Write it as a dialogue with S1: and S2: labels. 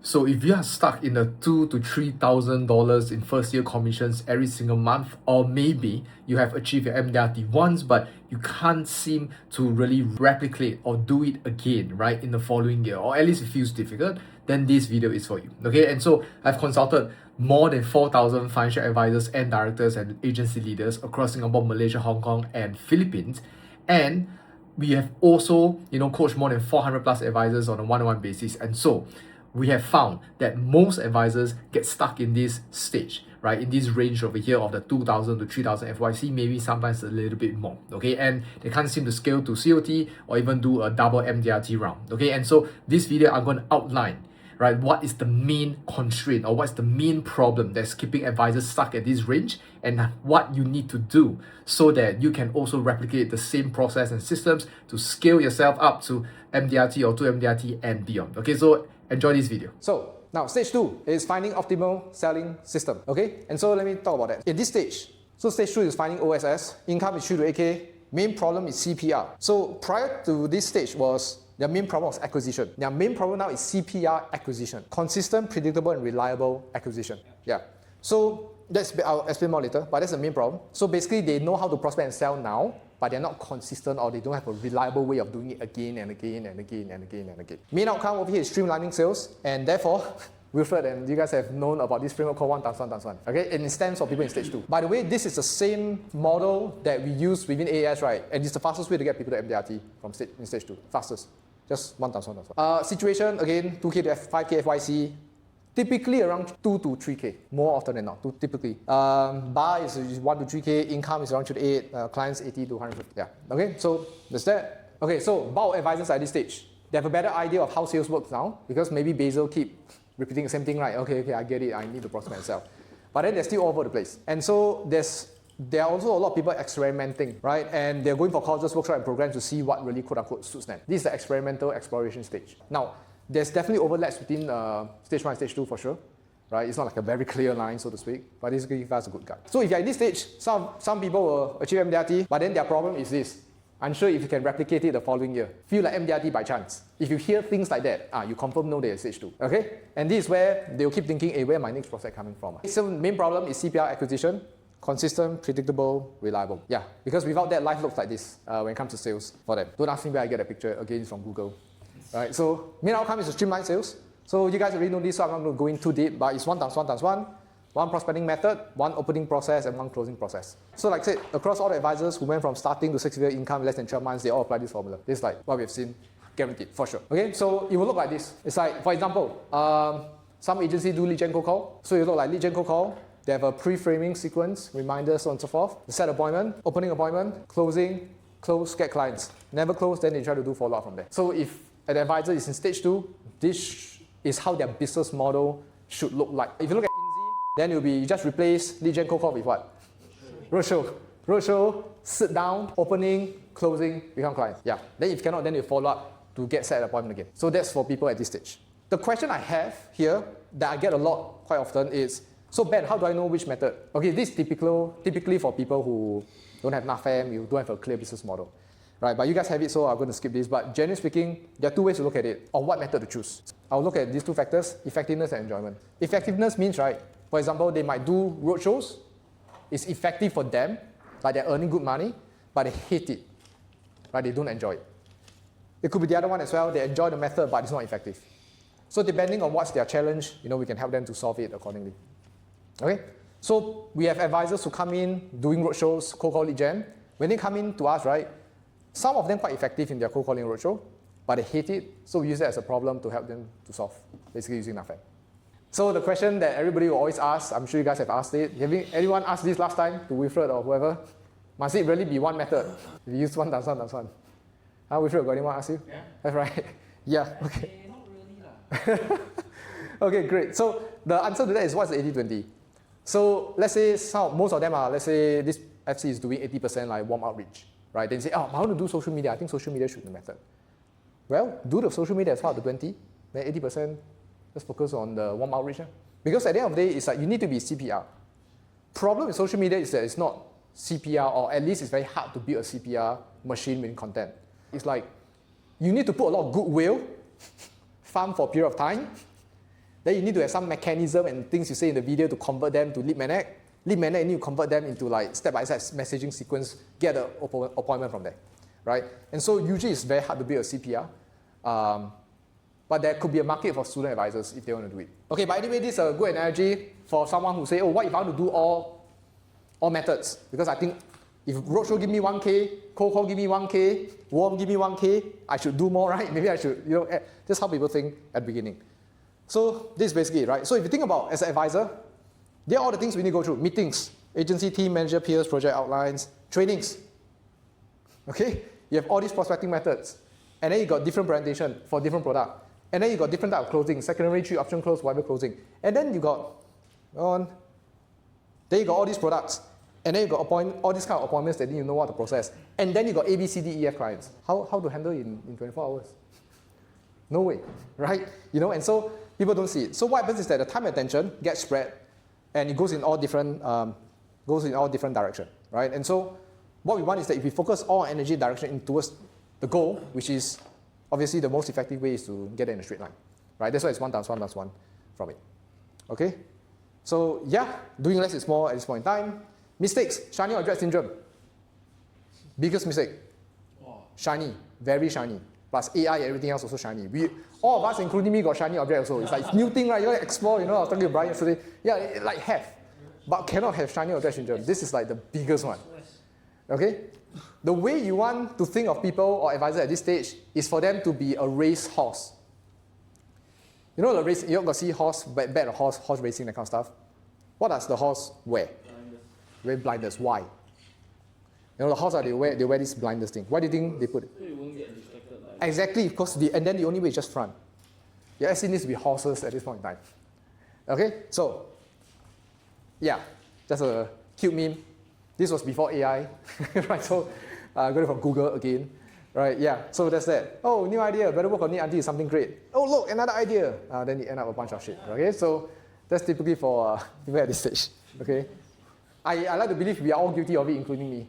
S1: So if you are stuck in the $2,000 to $3,000 in first year commissions every single month, or maybe you have achieved your MDRT once, but you can't seem to really replicate or do it again, right, in the following year, or at least it feels difficult, then this video is for you. Okay, and so I've consulted more than 4,000 financial advisors and directors and agency leaders across Singapore, Malaysia, Hong Kong, and Philippines, and we have also, coached more than 400 plus advisors on a one-on-one basis, and so we have found that most advisors get stuck in this stage, right? In this range over here of the 2,000 to 3,000 FYC, maybe sometimes a little bit more, okay? And they can't seem to scale to COT or even do a double MDRT round, okay? And so this video, I'm going to outline, right, what is the main constraint or what's the main problem that's keeping advisors stuck at this range, and what you need to do so that you can also replicate the same process and systems to scale yourself up to MDRT or to MDRT and beyond. Okay, so enjoy this video.
S2: So now stage 2 is finding optimal selling system. Okay, and so let me talk about that. In this stage, so stage 2 is finding OSS, income is 3 to 8K, main problem is CPR. So prior to this stage was their main problem was acquisition. Their main problem now is CPR acquisition. Consistent, predictable, and reliable acquisition. Yeah. So I'll explain more later, but that's the main problem. So basically they know how to prospect and sell now, but they're not consistent or they don't have a reliable way of doing it again and again and again and again and again. Main outcome over here is streamlining sales, and therefore, Wilfred and you guys have known about this framework called 1 times 1 times 1. Okay, and it stands for people in stage 2. By the way, this is the same model that we use within AAS, right? And it's the fastest way to get people to MDRT from in stage 2. Fastest. Just 1 times 1 times 1. Situation, again, 2K to 5K FYC. Typically around 2 to 3K, more often than not, typically. Bar is 1 to 3K, income is around 2 to 8, clients 80 to 150. Yeah, okay, so that's that. Okay, so bulk advisors at this stage, they have a better idea of how sales works now, because maybe Basil keep repeating the same thing, right? Okay, I get it, I need to prospect and sell. But then they're still all over the place. And so there are also a lot of people experimenting, right? And they're going for courses, workshops, and programs to see what really quote-unquote suits them. This is the experimental exploration stage. Now, there's definitely overlaps between stage 1 and stage 2 for sure, right? It's not like a very clear line, so to speak, but this gives us a good guide. So if you're at this stage, some people will achieve MDRT, but then their problem is this. Unsure if you can replicate it the following year. Feel like MDRT by chance. If you hear things like that, you confirm know they're stage 2, okay? And this is where they'll keep thinking, hey, where my next prospect coming from? So the main problem is CPR acquisition. Consistent, predictable, reliable. Yeah, because without that, life looks like this when it comes to sales for them. Don't ask me where I get a picture. Again, it's from Google. Right, so main outcome is to streamline sales. So you guys already know this, so I'm not going to go in too deep, but it's 1 times 1 times 1. One prospecting method, one opening process, and one closing process. So like I said, across all the advisors who went from starting to 6-figure income in less than 12 months, they all apply this formula. This is like what we've seen, guaranteed, for sure. Okay, so it will look like this. It's like, for example, some agency do lead gen cold call. So it look like lead gen cold call. They have a pre-framing sequence, reminders, so on and so forth. Set appointment, opening appointment, closing, close, get clients. Never close, then they try to do follow-up from there. So if an advisor is in stage 2, this is how their business model should look like. If you look at Inzi, then it will be, you just replace lead gen cold call with what? Roadshow. Roadshow, sit down, opening, closing, become client. Yeah. Then if cannot, then you follow up to get set appointment again. So that's for people at this stage. The question I have here that I get a lot quite often is, so Ben, how do I know which method? Okay, this is typically for people who don't have enough FM, you don't have a clear business model. Right, but you guys have it, so I'm going to skip this. But generally speaking, there are 2 ways to look at it, or what method to choose. I'll look at these 2 factors, effectiveness and enjoyment. Effectiveness means, right, for example, they might do roadshows. It's effective for them, like they're earning good money, but they hate it. Right, they don't enjoy it. It could be the other one as well, they enjoy the method, but it's not effective. So depending on what's their challenge, we can help them to solve it accordingly. Okay, so we have advisors who come in doing roadshows, cold call lead gen. When they come in to us, right, some of them quite effective in their cold calling roadshow, but they hate it, so we use it as a problem to help them to solve, basically using NAFM. So the question that everybody will always ask, I'm sure you guys have asked it, anyone asked this last time to Wilfred or whoever? Must it really be one method? If you use 1 times 1 times 1. Wilfred, got anyone ask you? Yeah. That's right. Yeah, okay. Not really lah. Okay, great. So the answer to that is what's the 80-20? So let's say most of them are, let's say this FC is doing 80% like warm outreach. Right? Then say, I want to do social media. I think social media should be the method. Well, do the social media as part of the 20. Then 80%, let's focus on the warm outreach. Because at the end of the day, it's like you need to be CPR. Problem with social media is that it's not CPR, or at least it's very hard to build a CPR machine with content. It's like you need to put a lot of goodwill, farm for a period of time, then you need to have some mechanism and things you say in the video to convert them to lead magnet. Lead magnet, you need to convert them into like step-by-step messaging sequence, get an appointment from there, right? And so usually it's very hard to build a CPR, but there could be a market for student advisors if they want to do it. Okay, but anyway, this is a good analogy for someone who say, oh, what if I want to do all methods? Because I think if roadshow give me 1K, cold call give me 1K, warm give me 1K, I should do more, right? Maybe I should, that's how people think at the beginning. So this is basically it, right? So if you think about as an advisor, there are all the things we need to go through. Meetings, agency, team, manager, peers, project outlines, trainings. Okay? You have all these prospecting methods. And then you got different presentation for different product. And then you got different type of closing, secondary tree, option close, whatever closing. And then you got, then you got all these products. And then you got all these kind of appointments that you know what to process. And then you got A, B, C, D, E, F clients. How to handle it in 24 hours? No way, right? And so people don't see it. So what happens is that the time and attention gets spread, and it goes in all different directions, right? And so what we want is that if we focus all energy direction towards the goal, which is obviously the most effective way is to get it in a straight line, right? That's why it's 1 times 1 plus 1 from it. Okay? So yeah, doing less is more at this point in time. Mistakes, shiny object syndrome. Biggest mistake. Shiny, very shiny. Plus AI, everything else also shiny. All of us, including me, got shiny object also. It's like it's new thing, right? You want to explore, I was talking to Brian yesterday. Yeah, like have, but cannot have shiny object syndrome. This is like the biggest one. Okay? The way you want to think of people or advisors at this stage is for them to be a race horse. The race, you got to see horse, bet a horse racing, that kind of stuff. What does the horse wear? Wear blinders. Why? The horse, they wear this blinders thing. Why do you think they put it?
S3: So you won't get distracted.
S2: Exactly, because and then the only way is just front. Your SC needs to be horses at this point in time. Okay, so yeah, just a cute meme. This was before AI, right? So got it from Google again, right? Yeah, so that's that. Oh, new idea, better work on it until it's something great. Oh, look, another idea. Then you end up a bunch of shit. Okay, so that's typically for people at this stage. Okay, I like to believe we are all guilty of it, including me.